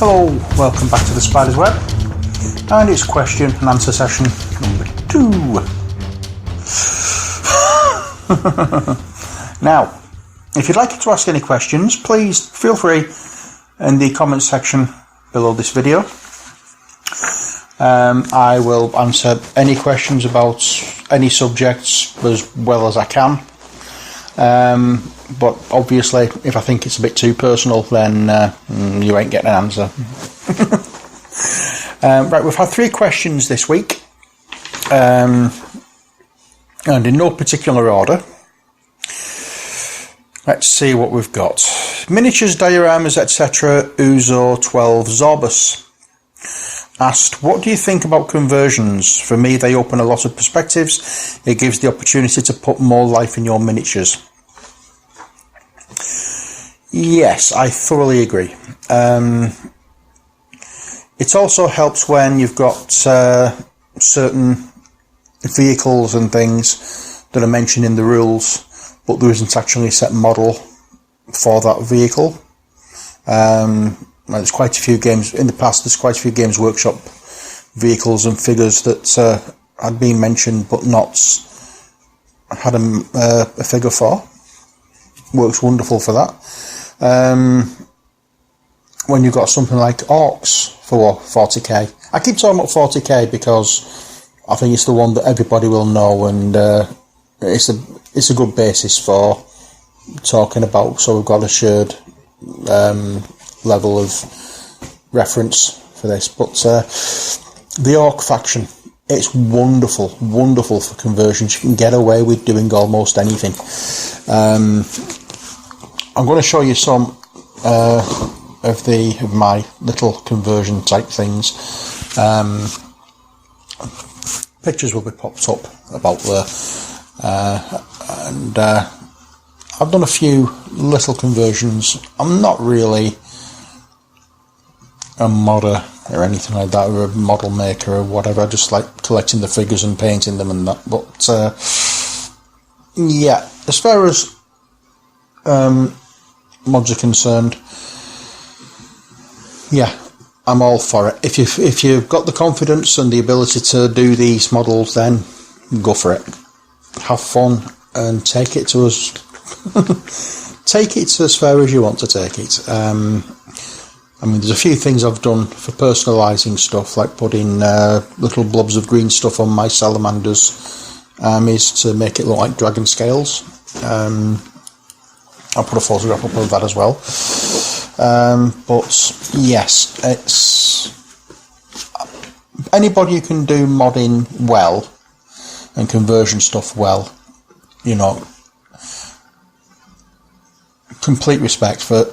Hello, welcome back to the Spydahs Web, and it's question and answer session number 2. Now, if you'd like to ask any questions, please feel free in the comments section below this video. I will answer any questions about any subjects as well as I can. But obviously, if I think it's a bit too personal, then you ain't getting an answer. Right, we've had 3 questions this week, and in no particular order. Let's see what we've got. Miniatures, dioramas, etc. Uzo 12 Zorbus asked, what do you think about conversions? For me, they open a lot of perspectives. It gives the opportunity to put more life in your miniatures. Yes, I thoroughly agree. It also helps when you've got certain vehicles and things that are mentioned in the rules, but there isn't actually a set model for that vehicle. There's quite a few games in the past. There's quite a few Games Workshop vehicles and figures that had been mentioned but not had a figure for. Works wonderful for that. When you've got something like Orcs for 40k, I keep talking about 40k because I think it's the one that everybody will know, and it's a good basis for talking about. So we've got a shared level of reference for this. But the Orc faction, it's wonderful for conversions. You can get away with doing almost anything. I'm going to show you some of my little conversion type things. Pictures will be popped up about there, and I've done a few little conversions. I'm not really a modder or anything like that, or a model maker or whatever. I just like collecting the figures and painting them and that. But yeah, as far as mods are concerned, yeah, I'm all for it. If you've got the confidence and the ability to do these models, then go for it. Have fun and take it to as take it as far as you want to take it. I mean, there's a few things I've done for personalising stuff, like putting little blobs of green stuff on my salamanders' armies to make it look like dragon scales. I'll put a photograph up of that as well. But yes, it's anybody who can do modding well and conversion stuff well, you know, complete respect for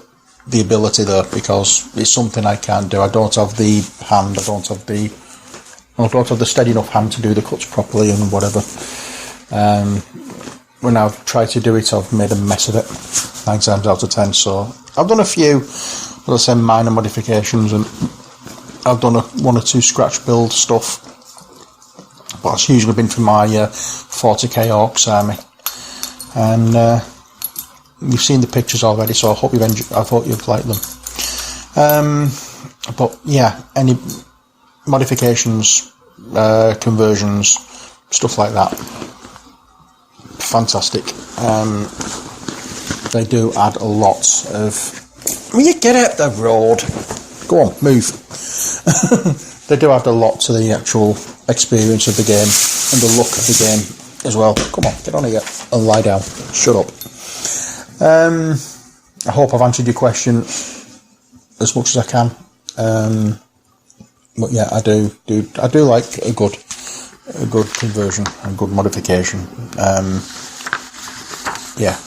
the ability there, because it's something I can't do. I don't have the hand. I don't have the steady enough hand to do the cuts properly and whatever. When I've tried to do it, I've made a mess of it 9 times out of 10. So I've done a few, let's say, minor modifications, and I've done 1 or 2 scratch build stuff, but that's usually been for my 40k Orcs army. And you've seen the pictures already, so I hope you've liked them. But yeah, any modifications, conversions, stuff like that, fantastic. They do add a lot of... Will you get out the road? Go on, move. They do add a lot to the actual experience of the game and the look of the game as well. Come on, get on here and lie down. Shut up. I hope I've answered your question as much as I can. But yeah, I do like a good conversion and good modification. Yeah.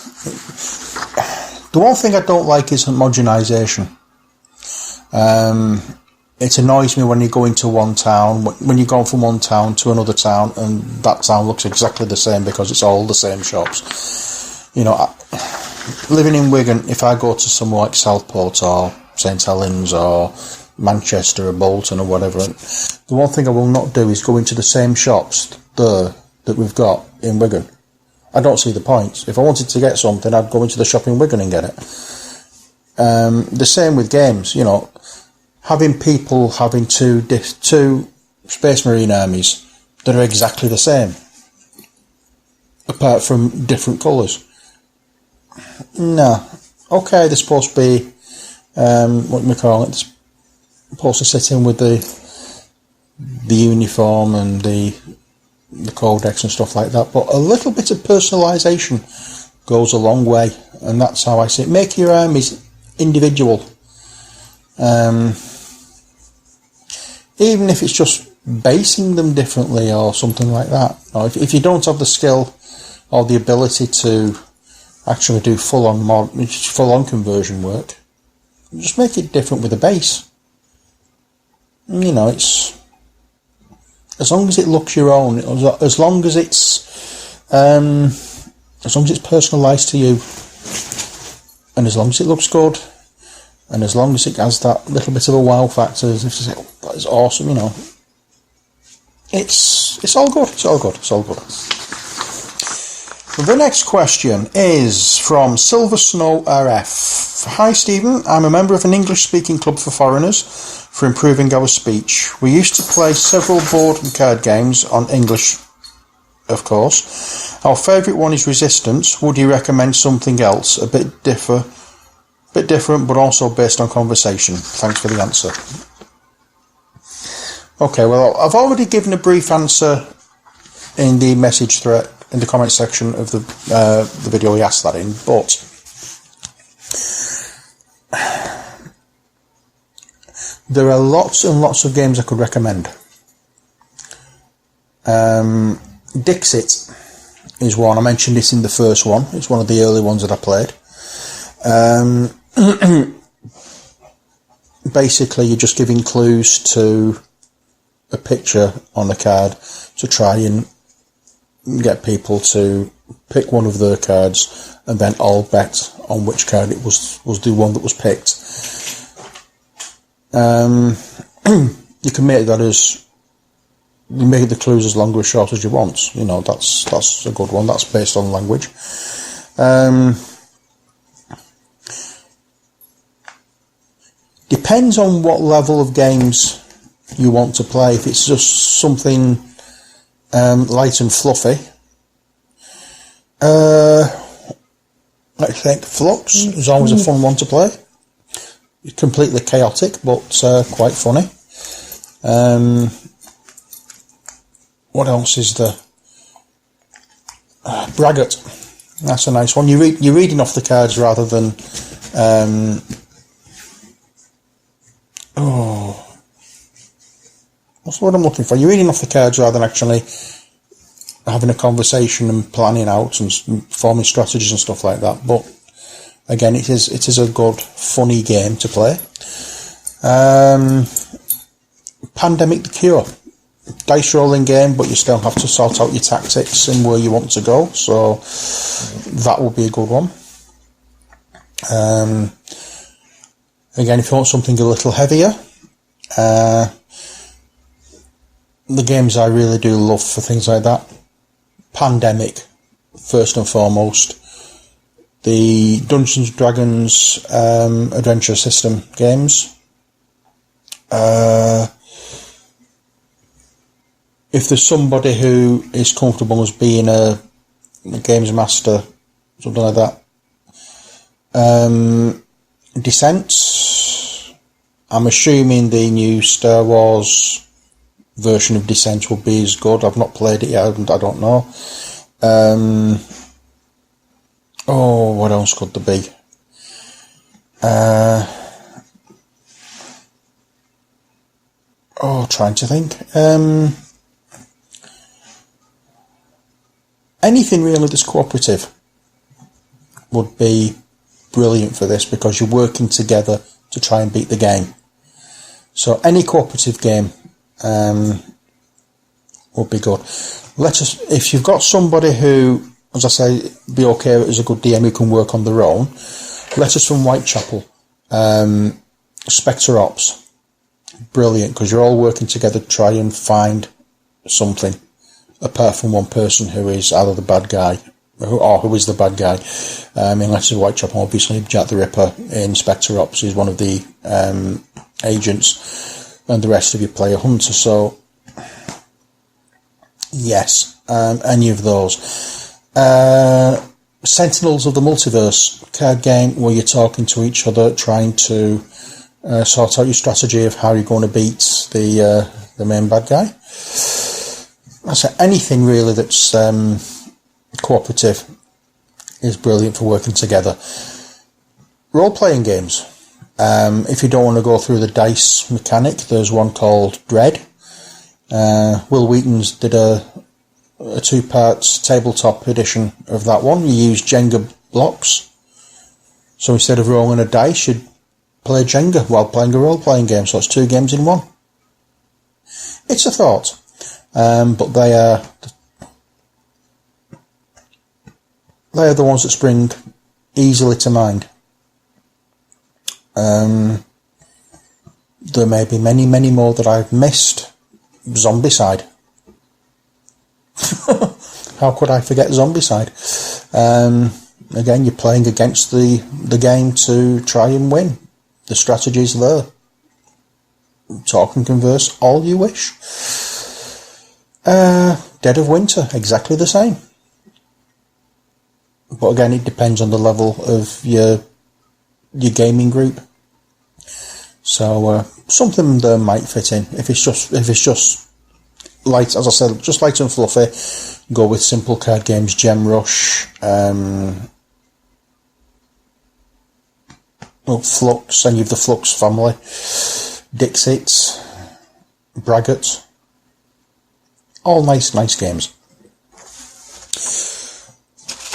The one thing I don't like is homogenization. It annoys me when you go into one town, when you're going from one town to another town, and that town looks exactly the same because it's all the same shops. You know, living in Wigan, if I go to somewhere like Southport or St Helens or Manchester or Bolton or whatever, the one thing I will not do is go into the same shops there that we've got in Wigan. I don't see the point. If I wanted to get something, I'd go into the shop in Wigan and get it. The same with games, you know. having people having two Space Marine armies that are exactly the same, apart from different colours. No. Okay, they're supposed to be, what do we call it? They're supposed to sit in with the uniform and the codex and stuff like that, but a little bit of personalisation goes a long way, and that's how I see it. Make your armies individual, even if it's just basing them differently or something like that. Or if you don't have the skill or the ability to actually do full-on conversion work, just make it different with the base. You know, it's as long as it looks your own, as long as it's personalised to you, and as long as it looks good, and as long as it has that little bit of a wow factor, as if to say, oh, that is awesome, you know, it's all good. It's all good. It's all good. The next question is from Silver Snow RF. Hi Stephen, I'm a member of an English-speaking club for foreigners for improving our speech. We used to play several board and card games on English, of course. Our favourite one is Resistance. Would you recommend something else, a bit different, but also based on conversation? Thanks for the answer. Okay, well, I've already given a brief answer in the message thread, in the comment section of the video we asked that in, but there are lots and lots of games I could recommend. Dixit is one. I mentioned this in the first one. It's one of the early ones that I played. Basically, you're just giving clues to a picture on the card to try and get people to pick one of their cards, and then all bet on which card it was the one that was picked. You can make that you make the clues as long or as short as you want. You know, that's a good one. That's based on language. Depends on what level of games you want to play. If it's just something light and fluffy, I think Flux is always a fun one to play. It's completely chaotic, but quite funny. What else is there? Braggart. That's a nice one. You're reading off the cards rather than what's the word I'm looking for? You're reading off the cards rather than actually having a conversation and planning out and forming strategies and stuff like that. But again, it is a good, funny game to play. Pandemic the Cure. Dice rolling game, but you still have to sort out your tactics and where you want to go. So that would be a good one. Again, if you want something a little heavier, the games I really do love for things like that, Pandemic, first and foremost. The Dungeons & Dragons adventure system games. If there's somebody who is comfortable as being a games master, something like that. Descent. I'm assuming the new Star Wars version of Descent will be as good. I've not played it yet, I don't know. What else could there be? Trying to think. Anything really that's cooperative would be brilliant for this, because you're working together to try and beat the game. So any cooperative game would be good. If you've got somebody who, as I say, be okay as a good DM who can work on their own, Letters from Whitechapel, Spectre Ops, brilliant, because you're all working together to try and find something, apart from one person who is either the bad guy who is the bad guy. Unless it's Whitechapel, obviously Jack the Ripper in Spectre Ops is one of the agents, and the rest of you play a hunter. So yes, any of those. Sentinels of the Multiverse card game where you're talking to each other, trying to sort out your strategy of how you're going to beat the main bad guy. So anything really that's cooperative is brilliant for working together. Role-playing games. If you don't want to go through the dice mechanic, there's one called Dread. Will Wheaton's did a 2-part tabletop edition of that one. You use Jenga blocks. So instead of rolling a dice, you'd play Jenga while playing a role-playing game. So it's 2 games in one. It's a thought. But they are the ones that spring easily to mind. There may be many, many more that I've missed. Zombicide. How could I forget Zombicide? Again, you're playing against the game to try and win. The strategy's there. Talk and converse all you wish. Dead of Winter, exactly the same. But again, it depends on the level of your gaming group. So something there might fit in. If it's just light, as I said, just light and fluffy, go with simple card games. Gem Rush, Flux, any of the Flux family, Dixit, Braggart. All nice games.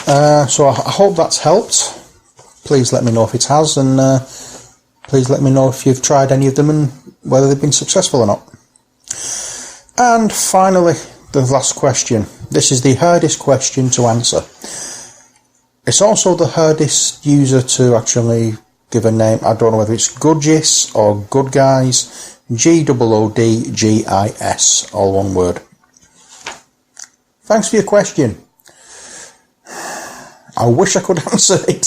So I hope that's helped. Please let me know if it has, and please let me know if you've tried any of them and whether they've been successful or not. And finally, the last question. This is the hardest question to answer. It's also the hardest user to actually give a name. I don't know whether it's Gudgis or Good Guys. GOODGIS, all one word. Thanks for your question. I wish I could answer it.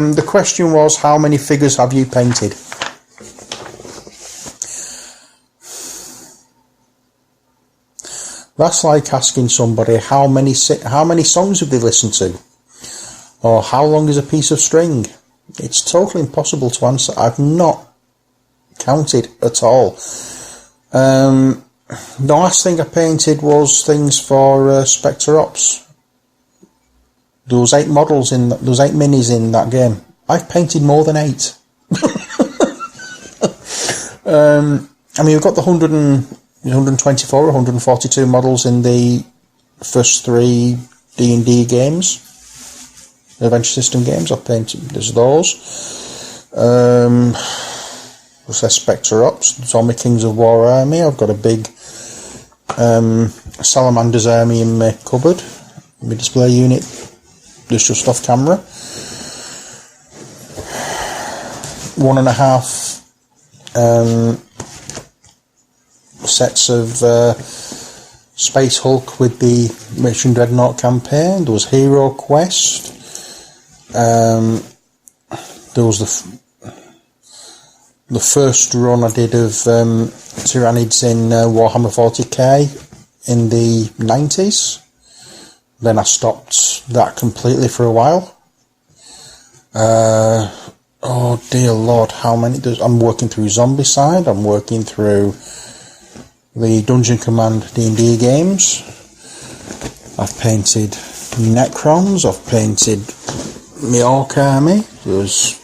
The question was, how many figures have you painted? That's like asking somebody how many songs have they listened to, or how long is a piece of string. It's totally impossible to answer. I've not counted at all. The last thing I painted was things for Spectre Ops. There was 8 models there was 8 minis in that game. I've painted more than 8. We've got the 124 or 142 models in the first 3 D&D games, Adventure System games. I've painted, there's those. What's that, Spectre Ops, Zombie Kings of War Army. I've got a big Salamander's Army in my cupboard, my display unit. There's just off camera. 1.5 sets of Space Hulk with the Mission Dreadnought campaign. There was Hero Quest. There was the first run I did of Tyrannids in Warhammer 40k in the 90s. Then I stopped that completely for a while. Oh dear Lord, how many? I'm working through Zombicide. I'm working through the Dungeon Command D&D games. I've painted Necrons. I've painted my Orc Army. There's,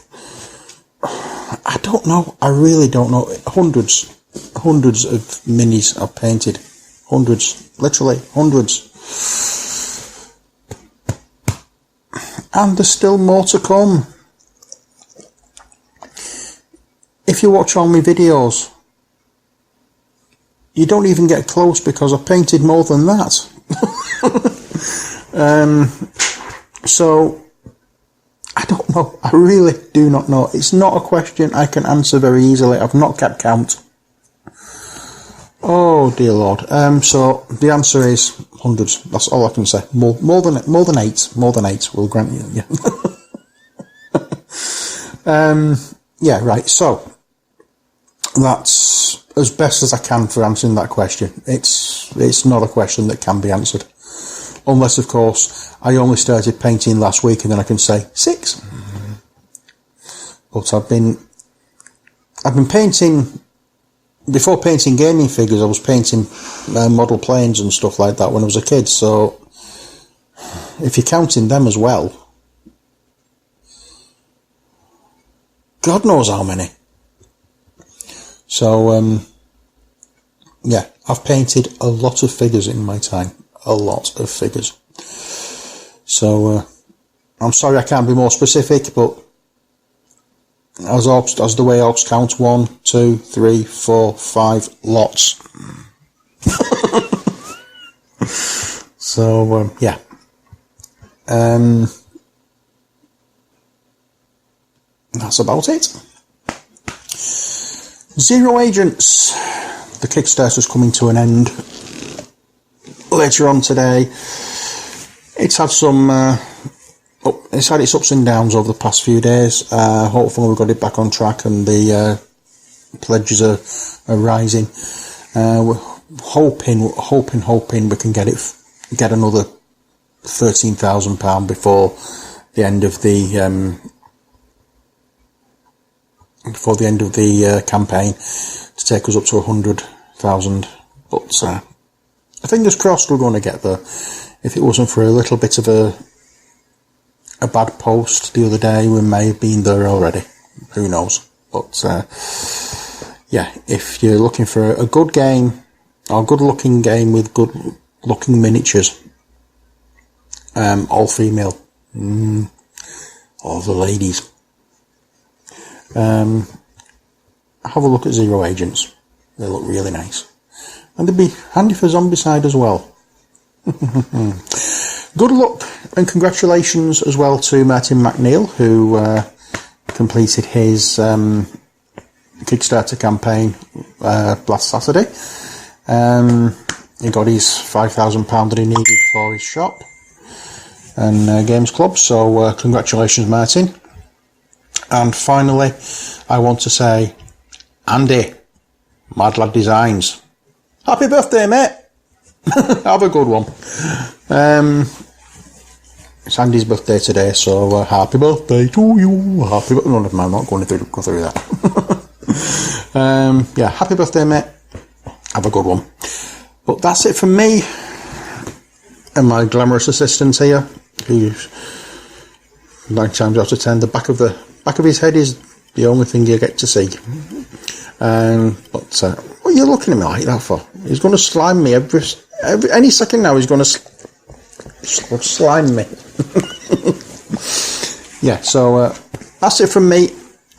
I don't know. I really don't know. Hundreds of minis I've painted. Hundreds, literally hundreds. And there's still more to come. If you watch all my videos, you don't even get close because I've painted more than that. So, I don't know. I really do not know. It's not a question I can answer very easily. I've not kept count. Oh dear Lord. So the answer is hundreds. That's all I can say. More than 8. More than 8. We'll grant you. Yeah. Yeah. Right. So that's as best as I can for answering that question. It's not a question that can be answered, unless of course I only started painting last week, and then I can say 6. But I've been painting. Before painting gaming figures, I was painting model planes and stuff like that when I was a kid, so if you're counting them as well, God knows how many. So, yeah, I've painted a lot of figures in my time. A lot of figures. So, I'm sorry I can't be more specific, but as the way orcs count, 1, 2, 3, 4, 5 lots. So yeah, that's about it. Zero Agents. The Kickstarter's coming to an end later on today. It's had some. It's had its ups and downs over the past few days. Hopefully we've got it back on track and the pledges are rising. We're hoping we can get another £13,000 before the end of the campaign to take us up to 100,000. But fingers crossed we're going to get there. If it wasn't for a little bit of a bad post the other day, we may have been there already. Who knows? But yeah, if you're looking for a good game, or a good looking game with good looking miniatures, all female, all the ladies, have a look at Zero Agents. They look really nice, and they'd be handy for Zombicide as well. Good luck and congratulations as well to Martin MacLeod, who completed his Kickstarter campaign last Saturday. He got his £5,000 that he needed for his shop and games club, so congratulations Martin. And finally, I want to say, Andy, Mad Lad Designs, happy birthday mate. Have a good one. It's Andy's birthday today, so happy birthday to you. Happy birthday. No, never mind, I'm not going to go through that. Yeah, happy birthday, mate. Have a good one. But that's it from me and my glamorous assistant here, who's 9 times out of 10, the back of his head is the only thing you get to see. But what are you looking at me like that for? He's going to slime me any second now. He's going to slime me. Yeah, so that's it from me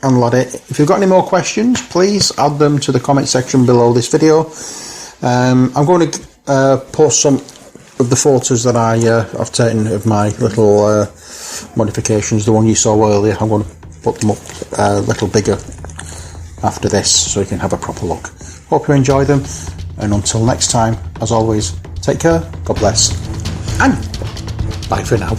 and Laddie. If you've got any more questions, please add them to the comment section below this video. I'm going to post some of the photos that I've taken of my little modifications. The one you saw earlier, I'm going to put them up a little bigger after this so you can have a proper look. Hope you enjoy them, and until next time, as always, take care, God bless, and bye for now.